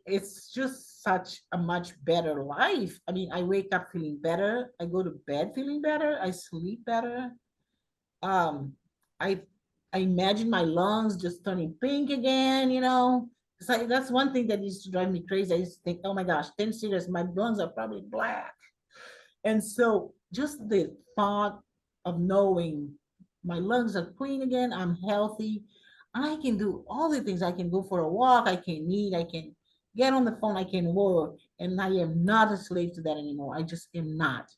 it's just such a much better life. I mean, I wake up feeling better. I go to bed feeling better. I sleep better. Um, I I imagine my lungs just turning pink again, you know. It's like that's one thing that used to drive me crazy. I used to think, oh my gosh, 10 cigarettes, my lungs are probably black. And so just the thought of knowing my lungs are clean again, I'm healthy, I can do all the things. I can go for a walk, I can eat, I can get on the phone, I can work, and I am not a slave to that anymore. I just am not.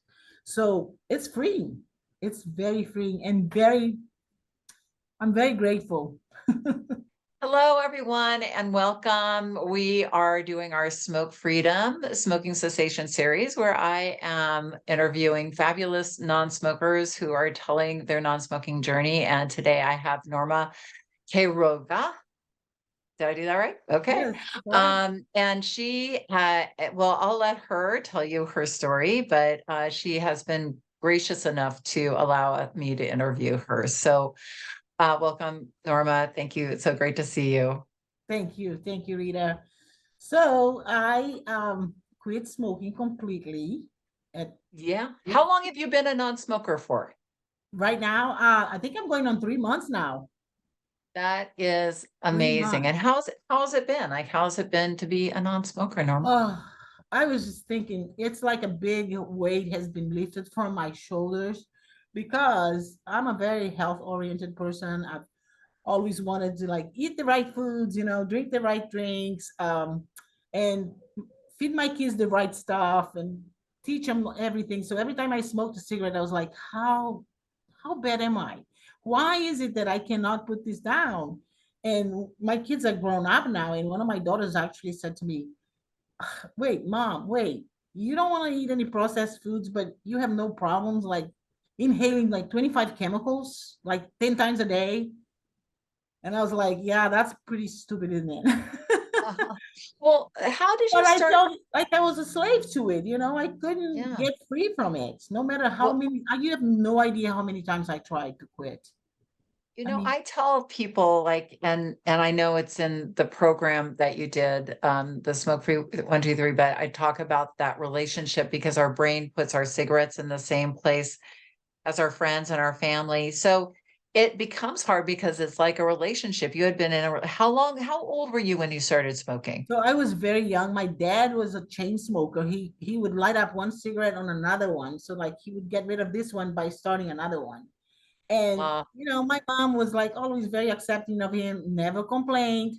So it's freeing. It's very freeing and I'm very grateful. Hello, everyone, and welcome. We are doing our Smoke Freedom Smoking Cessation series, where I am interviewing fabulous non-smokers who are telling their non-smoking journey. And today I have Norma Quiroga. Did I do that right? Okay. Yes, correct. And she, well, I'll let her tell you her story, but she has been gracious enough to allow me to interview her. So welcome, Norma. Thank you. It's so great to see you. Thank you. Thank you, Rita. So I quit smoking completely at Yeah. How long have you been a non-smoker for? right now. I think I'm going on 3 months now. That is Three amazing. And months. how's it been? Like, how's it been to be a non-smoker, Norma? Oh, I was just thinking, it's like a big weight has been lifted from my shoulders because I'm a very health-oriented person. I've always wanted to like eat the right foods, you know, drink the right drinks, and feed my kids the right stuff and teach them everything. So every time I smoked a cigarette, I was like, how bad am I? Why is it that I cannot put this down? And my kids are grown up now, and one of my daughters actually said to me, wait, mom, wait, you don't want to eat any processed foods, but you have no problems like inhaling like 25 chemicals like 10 times a day. And I was like, yeah, that's pretty stupid, isn't it? Uh-huh. Well, how did you But I start? felt like I was a slave to it, you know, I couldn't Yeah. get free from it. No matter how Well, many, you have no idea how many times I tried to quit. I mean, I tell people like, and I know it's in the program that you did, the Smoke Free 123, but I talk about that relationship because our brain puts our cigarettes in the same place as our friends and our family. So it becomes hard because it's like a relationship. You had been in how old were you when you started smoking? so I was very young. My dad was a chain smoker. He would light up one cigarette on another one. So like he would get rid of this one by starting another one. And Uh, you know, my mom was like always very accepting of him, never complained.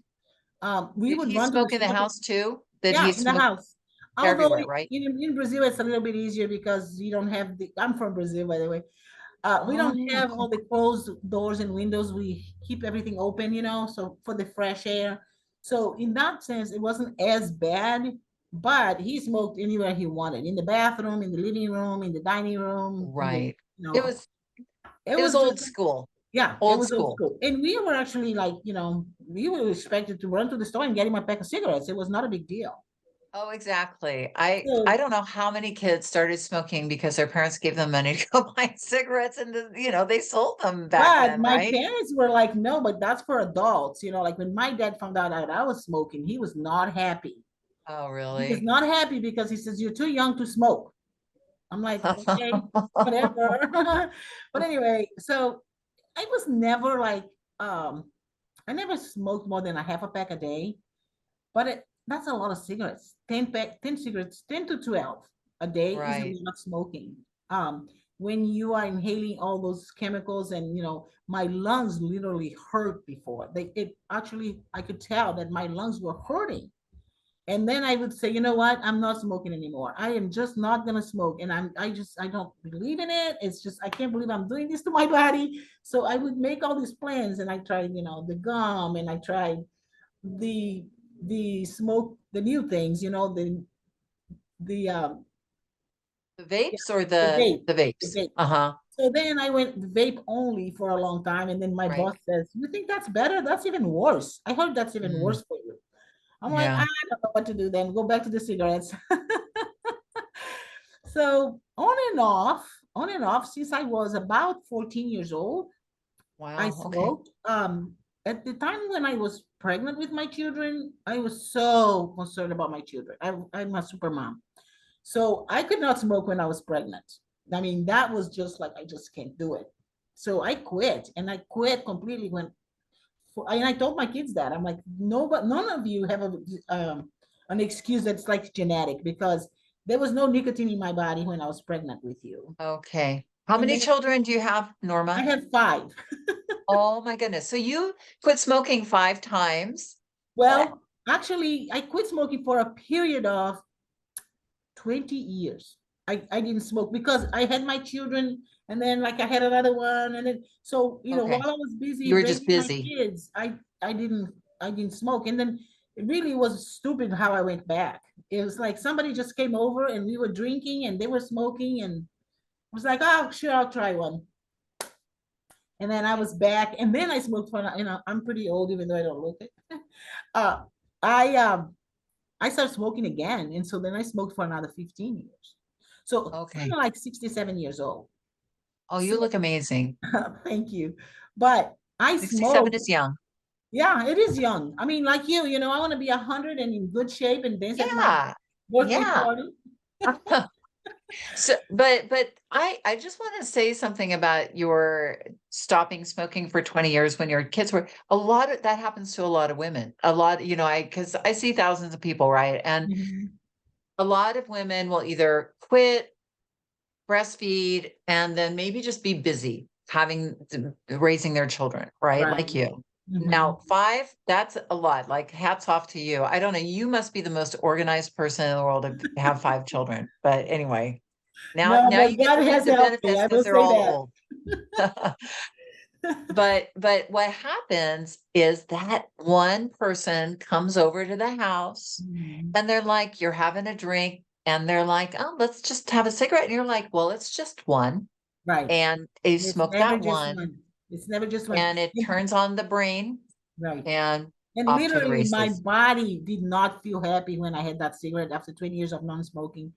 We did would he run to the smoke in the store. house too? Did he Yeah, in the smoke house. Although everywhere, right? in Brazil it's a little bit easier because you don't have the. I'm from Brazil, by the way. We don't Oh, have all the closed doors and windows. We keep everything open, you know, so for the fresh air. So in that sense, it wasn't as bad. But he smoked anywhere he wanted, in the bathroom, in the living room, in the dining room, in the, right. you It know, was it it was was just old school. yeah, it Old was old school. school. And we were actually like, you know, we were expected to run to the store and get him a pack of cigarettes. It was not a big deal. Oh, exactly. I So, don't know how many kids started smoking because their parents gave them money to go buy cigarettes and they sold them back but then, my right? parents were like, no, but that's for adults. You know, like when my dad found out that I was smoking, he was not happy. Oh, He was really? not happy because he says, you're too young to smoke. I'm like, okay, whatever. But anyway, so I was never like, I never smoked more than a half a pack a day. But that's a lot of cigarettes. 10 cigarettes, 10 to 12 a day is a Right. lot of smoking. When you are inhaling all those chemicals and you know, my lungs literally hurt before. It actually I could tell that my lungs were hurting. And then I would say, you know what? I'm not smoking anymore. I am just not gonna smoke. And I don't believe in it. It's just I can't believe I'm doing this to my body. So I would make all these plans and I tried, you know, the gum and I tried the the new things, you know, the The yeah, vapes or the the the vapes? vape. Uh-huh. So then I went vape only for a long time, and then my Right. boss says, "You think that's better? That's even worse. I heard that's even Mm, worse for you." I'm like, I yeah. don't know what to do. Then go back to the cigarettes. So on and off, since I was about 14 years old, I Wow. Okay. smoked. at the time when I was pregnant with my children, I was so concerned about my children. I'm a super mom. So I could not smoke when I was pregnant. I mean, that was just like, I just can't do it. So I quit, and I quit completely and I told my kids that. I'm like, no, but none of you have an excuse that's like genetic, because there was no nicotine in my body when I was pregnant with you. Okay. How And many then children do you have, I Norma? had five. Oh my goodness. So you quit smoking 5 times? Uh, Well, actually, I quit smoking for a period of 20 years. I didn't smoke because I had my children, and then like I had another one, and then so while Okay. I was busy You were just raising my busy. kids, I didn't I didn't smoke. And then it really was stupid how I went back. It was like somebody just came over and we were drinking and they were smoking, and I was like, oh sure, I'll try one. And then I was back, and then I smoked for, I'm pretty old even though I don't look it. uh I I started smoking again. And so then I smoked for another 15 years. So Okay. I'm like 67 years old. Oh, you So look amazing. thank you. But I 67 smoked. is young. Yeah, it is young. I mean, like I want to be 100 and in good shape and dance at my Yeah. birthday Yeah. party. So, but I just want to say something about your stopping smoking for 20 years when your kids were a lot of that happens to a lot of women. A lot, because I see thousands of people, right? And Mhm. a lot of women will either quit, breastfeed, and then maybe just be busy raising their children, right? Like Right. you. Mhm. Now, 5, that's a lot. Like hats off to you. I don't know. You must be the most organized person in the world to have 5 children. But anyway, now No, now but you get God to reap has the helped me. benefits I because will they're say all that. old. But what happens is that one person comes over to the house Mhm. and they're like, you're having a drink, and they're like, oh, let's just have a cigarette. And you're like, well, it's just one. Right. And you It's smoke never that just one, one. It's never just one. and it turns on the brain Right. and And off to the literally, my races. body did not feel happy when I had that cigarette after 20 years of non-smoking.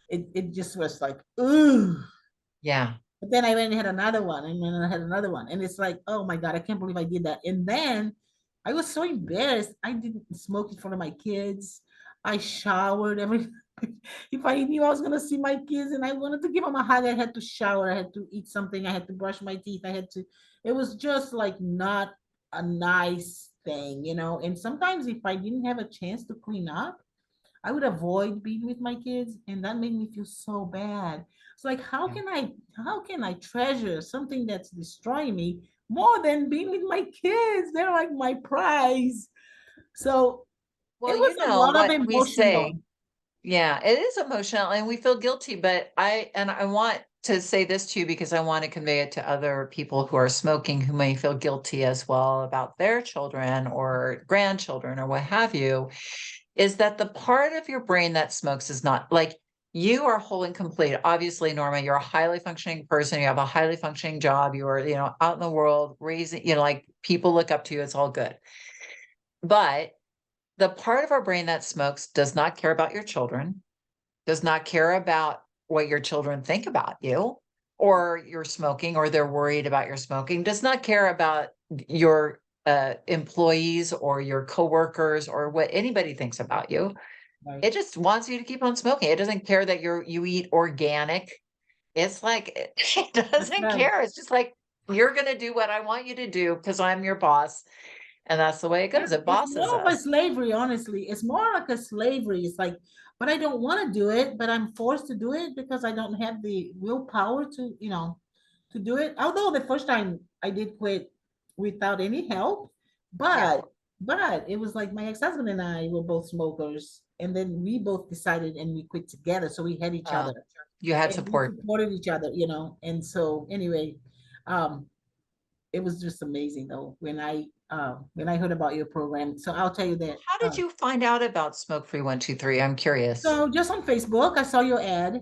It just was like, ooh. Yeah. But then I went and had another one, and then I had another one. And it's like, oh my God, I can't believe I did that. And then I was so embarrassed. I didn't smoke in front of my kids. I showered every if I knew I was gonna see my kids and I wanted to give them a hug, I had to shower, I had to eat something, I had to brush my teeth, it was just like not a nice thing. And sometimes if I didn't have a chance to clean up, I would avoid being with my kids, and that made me feel so bad. It's like, Yeah. how can I treasure something that's destroying me more than being with my kids? They're like my prize. So it Well, was you a know lot of what we emotional. say. Yeah, it is emotional and we feel guilty, but I want to say this to you because I want to convey it to other people who are smoking who may feel guilty as well about their children or grandchildren or what have you, is that the part of your brain that smokes is not like you are whole and complete. Obviously, Norma, you're a highly functioning person, you have a highly functioning job, you are, out in the world raising, like people look up to you, it's all good. But the part of our brain that smokes does not care about your children, does not care about what your children think about you or your smoking, or they're worried about your smoking, does not care about your employees or your coworkers or what anybody thinks about you. Right. It just wants you to keep on smoking. It doesn't care that you eat organic. It's like it That's doesn't right. care. It's just like you're going to do what I want you to do because I'm your boss. And that's the way it Yeah, goes. It it's bosses more of a us. slavery, honestly. It's more like a slavery. It's like, but I don't want to do it, but I'm forced to do it because I don't have the willpower to do it. Although the first time I did quit without any help, Yeah. but it was like my ex-husband and I were both smokers, and then we both decided and we quit together. So we had each Uh, other you had and we support. supported each other. And so anyway, um, it was just amazing though when I heard about your program. So I'll tell you that. How did you find out about Smoke Free 123? I'm curious. So just on Facebook, I saw your ad.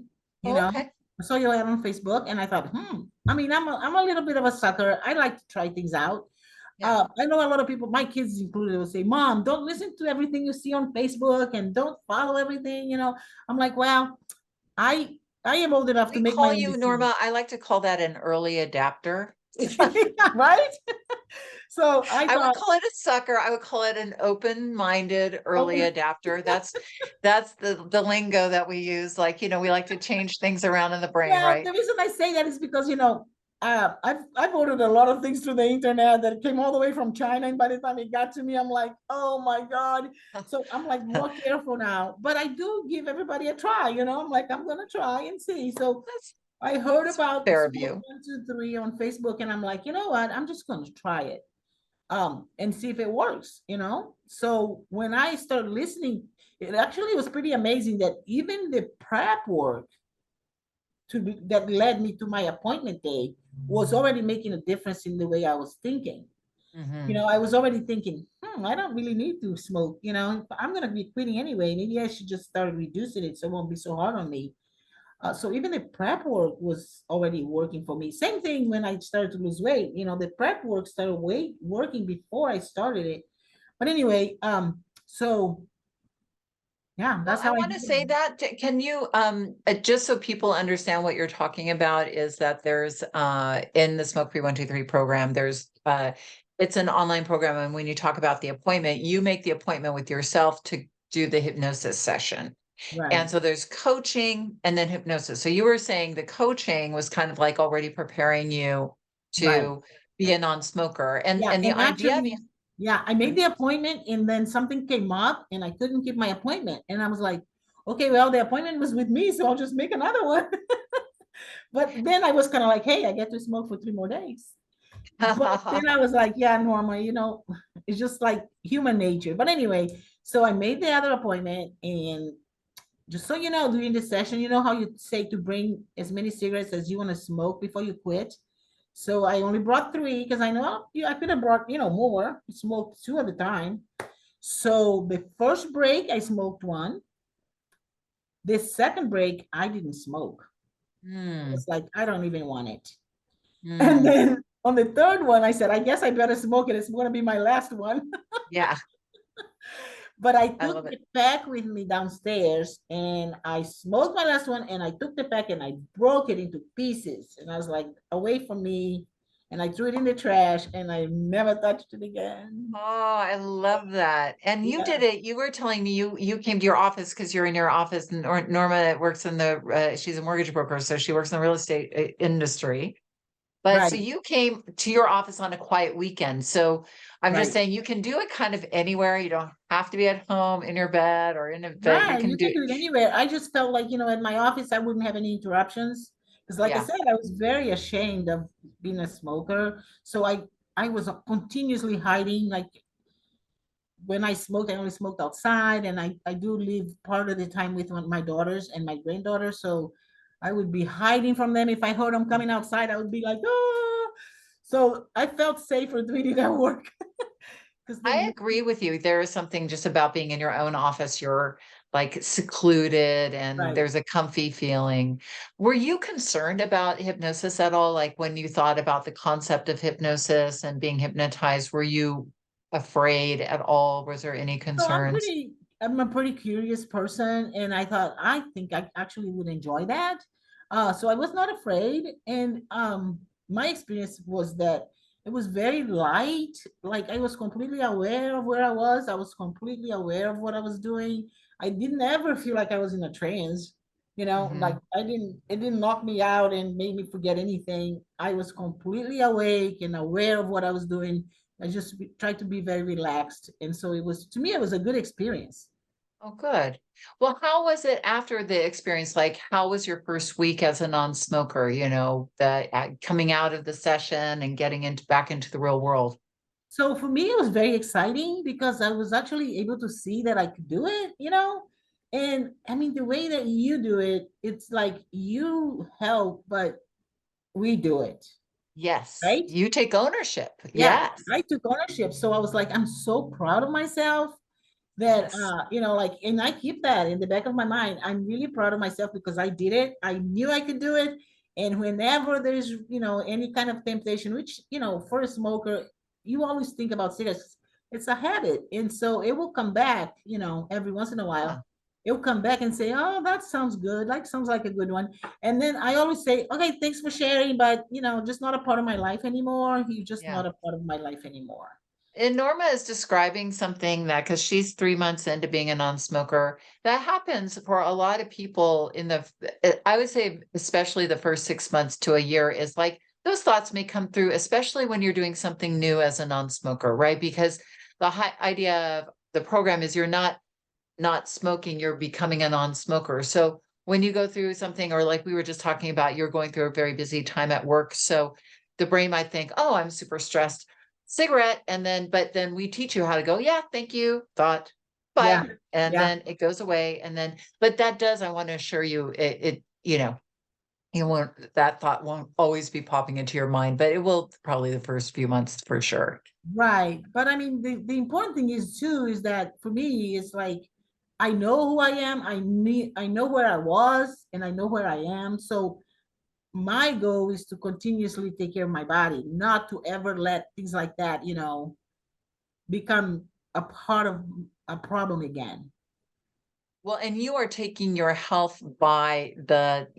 You Oh, know, okay. I saw your ad on Facebook, and I thought, I mean, I'm a little bit of a sucker. I like to try things out. Yeah. I know a lot of people, my kids included, will say, "Mom, don't listen to everything you see on Facebook, and don't follow everything." I'm like, well, I I am old enough to We make my call own you, decisions. Norma, I like to call that an early adapter. Right? So I I would thought, call it a sucker. I would call it an open-minded early open, adapter. That's the lingo that we use. Like, we like to change things around in the brain, yeah, right? the reason I say that is because, I've ordered a lot of things through the internet that came all the way from China, and by the time it got to me, I'm like, oh my God. So I'm like more careful now, but I do give everybody a try, I'm like, I'm gonna try and see. So That's I heard that's about fair of Smoke you. 123 on Facebook, and I'm like, you know what? I'm just gonna try it, and see if it works. So when I started listening, it actually was pretty amazing that even the prep work that led me to my appointment day was already making a difference in the way I was thinking. Hmm. I was already thinking, I don't really need to smoke. I'm gonna be quitting anyway. Maybe I should just start reducing it so it won't be so hard on me. So even the prep work was already working for me. Same thing when I started to lose weight. The prep work started working before I started it. But anyway, so yeah, Well, that's I how I want to did say it. that, can you, just so people understand what you're talking about, is that there's, in the Smoke Free 123 program, it's an online program. And when you talk about the appointment, you make the appointment with yourself to do the hypnosis session. Right, And so there's coaching and then hypnosis. So you were saying the coaching was kind of like already preparing you right. to be a non-smoker. And Yeah, and the and idea actually, yeah, I made behind. the appointment and then something came up and I couldn't keep my appointment. And I was like, okay, well, the appointment was with me, so I'll just make another one. But then I was kind of like, hey, I get to smoke for 3 more days. But then I was like, yeah, Norma, it's just like human nature. But anyway, so I made the other appointment, and just so you know, during the session, you know how you say to bring as many cigarettes as you want to smoke before you quit. So I only brought three because I know I could have brought, more. Smoked two at a time. So the first break, I smoked one. The second break, I didn't smoke. Hmm. It's like, I don't even want it. And Hmm. then on the third one, I said, I guess I better smoke it. It's going to be my last one. Yeah, But I I took love it. the pack with me downstairs and I smoked my last one and I took the pack and I broke it into pieces. And I was like, away from me. And I threw it in the trash and I never touched it again. Oh, I love that. And you Yeah, did it. You were telling me you came to your office because you're in your office, and Norma works in she's a mortgage broker, so she works in the real estate industry. But so right, you came to your office on a quiet weekend. So I'm just right. saying you can do it kind of anywhere. You don't have to be at home in your bed or in a bed. You Right. can You can do, do it anywhere. I just felt like, at my office, I wouldn't have any interruptions. Because like I yeah. said, I was very ashamed of being a smoker. So I was continuously hiding. Like when I smoked, I only smoked outside. And I do live part of the time with my daughters and my granddaughter. So I would be hiding from them. If I heard them coming outside, I would be like, oh. So I felt safer doing it at work. Because I then, agree with you. There is something just about being in your own office. You're like secluded and right. there's a comfy feeling. Were you concerned about hypnosis at all? Like when you thought about the concept of hypnosis and being hypnotized, were you afraid at all? Was there any So concerns? I'm a pretty curious person, and I thought I think I actually would enjoy that. So I was not afraid, and my experience was that it was very light. Like I was completely aware of where I was. I was completely aware of what I was doing. I didn't ever feel like I was in a trance. Like Hmm. it didn't knock me out and made me forget anything. I was completely awake and aware of what I was doing. I just tried to be very relaxed. And so to me, it was a good experience. Oh, good. Well, how was it after the experience? Like, how was your first week as a non-smoker? Coming out of the session and getting back into the real world. So for me, it was very exciting because I was actually able to see that I could do it. And I mean, the way that you do it, it's like you help, but we do it, Yes, right? you take ownership. Yeah, Yes, I took ownership. So I was like, I'm so proud of myself that yes. like, and I keep that in the back of my mind. I'm really proud of myself because I did it. I knew I could do it. And whenever there's any kind of temptation, which for a smoker, you always think about cigarettes. It's a habit, and so it will come back every once in a Yeah. while. it'll come back and say, oh, that sounds good. Like, sounds like a good one. And then I always say, okay, thanks for sharing, but just not a part of my life anymore. You're just Yeah. not a part of my life anymore. And Norma is describing something that, because she's 3 months into being a non-smoker, that happens for a lot of people I would say, especially the first 6 months to a year, is like those thoughts may come through, especially when you're doing something new as a non-smoker, right? Because the idea of the program is you're not smoking, you're becoming a non-smoker. So when you go through something, or like we were just talking about, you're going through a very busy time at work. So the brain might think, oh, I'm super stressed, cigarette. But then we teach you how to go, yeah, thank you, thought, Yeah. bye. And Yeah. then it goes away. But that does, I want to assure you, that thought won't always be popping into your mind, but it will probably the first few months for sure. Right. But I mean, the important thing is too, is that for me, it's like I know who I am. I know where I was and I know where I am. So my goal is to continuously take care of my body, not to ever let things like that, become a part of a problem again. Well, and you are taking your health by the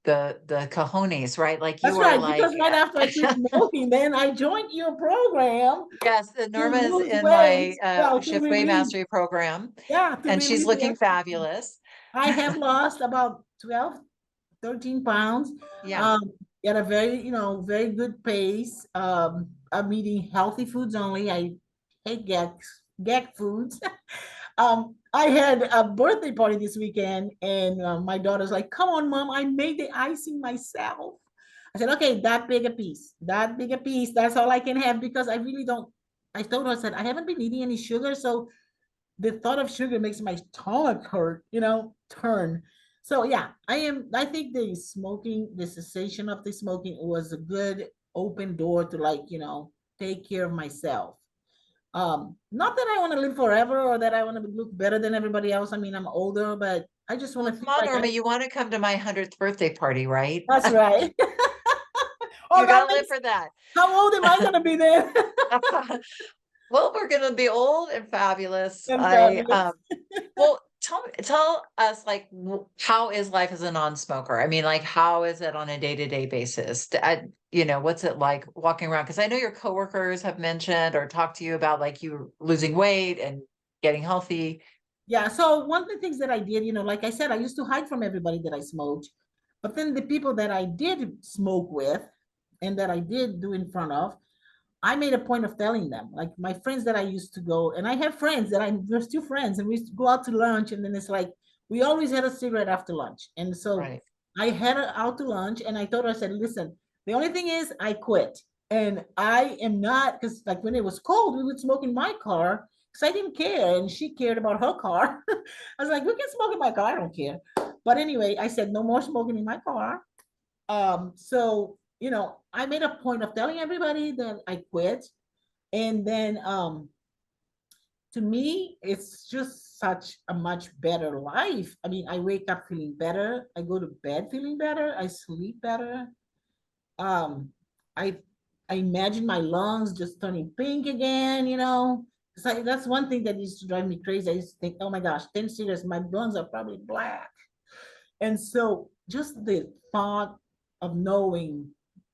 cojones, right? Like That's you are right. like, Because right after I quit smoking, then I joined your program yes, to Norma is lose in weight. my Well, to Shift Weight release. Mastery program, Yeah, to and she's release the looking excess. fabulous. I have lost about 12, 13 pounds, Yeah. um, at a very, very good pace. I'm eating healthy foods only. I hate gag foods. I had a birthday party this weekend, and my daughter's like, "Come on, mom, I made the icing myself." I said, "Okay, that big a piece, that big a piece. That's all I can have because I really don't." I told her, I said, "I haven't been eating any sugar, so the thought of sugar makes my stomach hurt, turn." So yeah, I think the cessation of the smoking was a good open door to, like, take care of myself. Not that I want to live forever or that I want to look better than everybody else. I mean, I'm older, but I just want Well, to come feel on, like Norma, you want to come to my 100th birthday party, right? that's right. Oh, You got that to live makes, for that. how old am I gonna be then? Well, we're going to be old and fabulous. And fabulous. Well, tell us, like, how is life as a non-smoker? I mean, like, how is it on a day-to-day basis? What's it like walking around? Because I know your coworkers have mentioned or talked to you about, like, you losing weight and getting healthy. Yeah, so one of the things that I did, like I said, I used to hide from everybody that I smoked. But then the people that I did smoke with and that I did do in front of, I made a point of telling them. Like my friends that I used to go, and I have friends we're still friends, and we used to go out to lunch, and then it's like we always had a cigarette after lunch. And so Right. I had her out to lunch, and I told her, I said, listen, the only thing is I quit. And I am not, because like when it was cold, we would smoke in my car because I didn't care, and she cared about her car. I was like, we can smoke in my car, I don't care. But anyway, I said no more smoking in my car. So I made a point of telling everybody that I quit. And then to me, it's just such a much better life. I mean, I wake up feeling better, I go to bed feeling better, I sleep better. Um, I I imagine my lungs just turning pink again. It's like that's one thing that used to drive me crazy. I used to think, oh my gosh, 10 cigarettes, my lungs are probably black. And so just the thought of knowing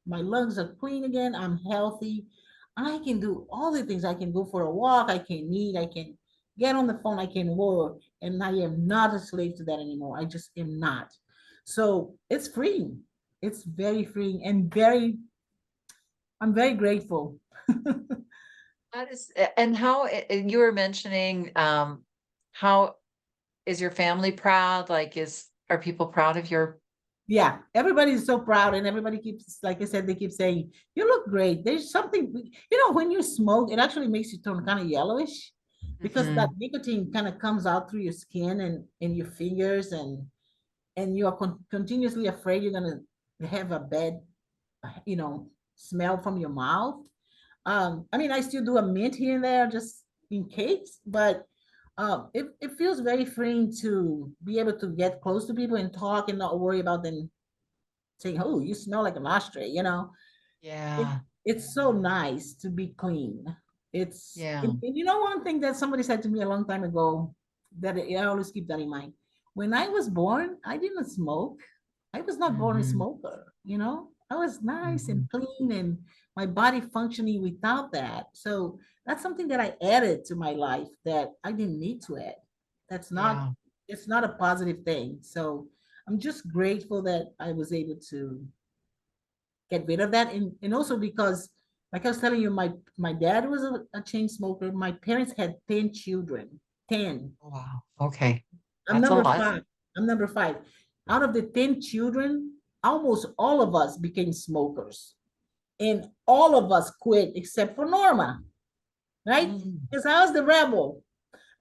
my lungs are clean again, I'm healthy, I can do all the things. I can go for a walk, I can eat, I can get on the phone, I can work, and I am not a slave to that anymore. I just am not. So it's freeing. It's very freeing and I'm very grateful. That is, and how, and you were mentioning, how is your family proud? Like, are people proud of your, Yeah, everybody's so proud, and everybody keeps, like I said, they keep saying, "You look great." There's something, when you smoke, it actually makes you turn kind of yellowish because that Mhm. nicotine kind of comes out through your skin and in your fingers, and you are continuously afraid you're gonna have a bad, smell from your mouth. I mean, I still do a mint here and there just in case, but it feels very freeing to be able to get close to people and talk and not worry about them saying, "Oh, you smell like an ashtray." It, Yeah, it's so nice to be clean. yeah. And one thing that somebody said to me a long time ago that I always keep that in mind. when I was born, I didn't smoke. I was not born a Mhm, smoker, you know? I was nice and mhm. clean and my body functioning without that. So that's something that I added to my life that I didn't need to add. That's not, Yeah. it's not a positive thing. So I'm just grateful that I was able to get rid of that. And also because, like I was telling you, my dad was a chain smoker. My parents had 10 children, 10. Oh, wow. Okay. I'm That's a number lot. five. I'm number five. Out of the 10 children, almost all of us became smokers. And all of us quit except for Norma, right? Mm. Because I was the rebel.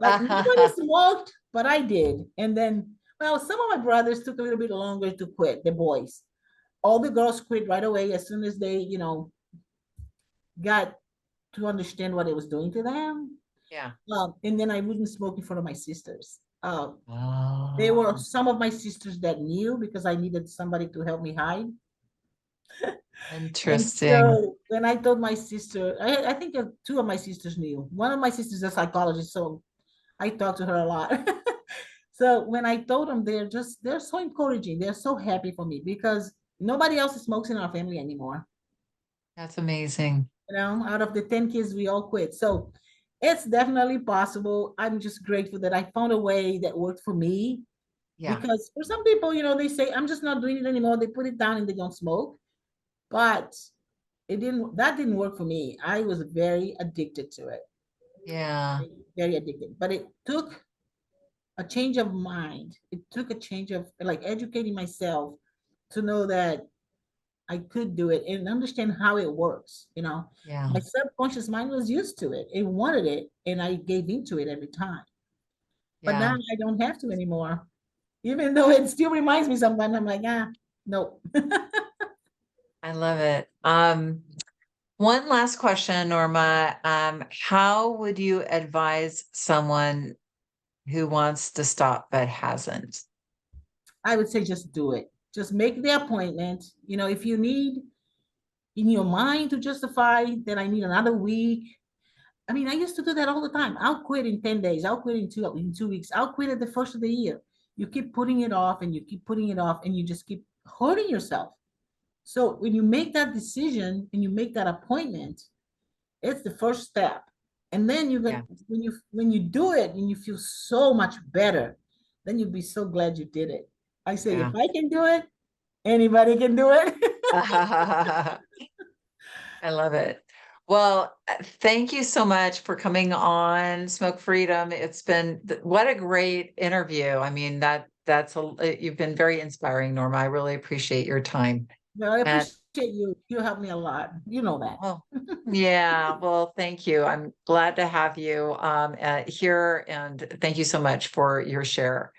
Like nobody smoked, but I did. And then, well, some of my brothers took a little bit longer to quit, the boys. All the girls quit right away as soon as they, got to understand what it was doing to them. Yeah. And then I wouldn't smoke in front of my sisters. There were Oh, some of my sisters that knew because I needed somebody to help me hide. And interesting. so when I told my sister, I think two of my sisters knew. One of my sisters is a psychologist, so I talked to her a lot. So when I told them, they're so encouraging. They're so happy for me because nobody else smokes in our family anymore. That's amazing. Out of the 10 kids, we all quit. So it's definitely possible. I'm just grateful that I found a way that worked for me Yeah. because for some people, they say, I'm just not doing it anymore. They put it down and they don't smoke. But that didn't work for me. I was very addicted to it, Yeah. very addicted. But it took a change of mind. It took a change of like educating myself to know that I could do it and understand how it works. Yeah. My subconscious mind was used to it. It wanted it, and I gave into it every time. But now Yeah. I don't have to anymore. Even though it still reminds me sometimes, I'm like, no. I love it. One last question, Norma. How would you advise someone who wants to stop but hasn't? I would say just do it. Just make the appointment. If you need in your mind to justify that I need another week. I mean, I used to do that all the time. I'll quit in 10 days. I'll quit in 2 weeks. I'll quit at the first of the year. You keep putting it off and you keep putting it off and you just keep hurting yourself. So when you make that decision and you make that appointment, it's the first step. And then you Yeah. get when you do it and you feel so much better, then you'll be so glad you did it. I say, if Yeah. I can do it, anybody can do it. I love it. Well, thank you so much for coming on Smoke Freedom. It's been what a great interview. I mean, you've been very inspiring, Norma. I really appreciate your time. Well, I And appreciate you. You helped me a lot. You know that. well, yeah, well, thank you. I'm glad to have you here, and thank you so much for your share.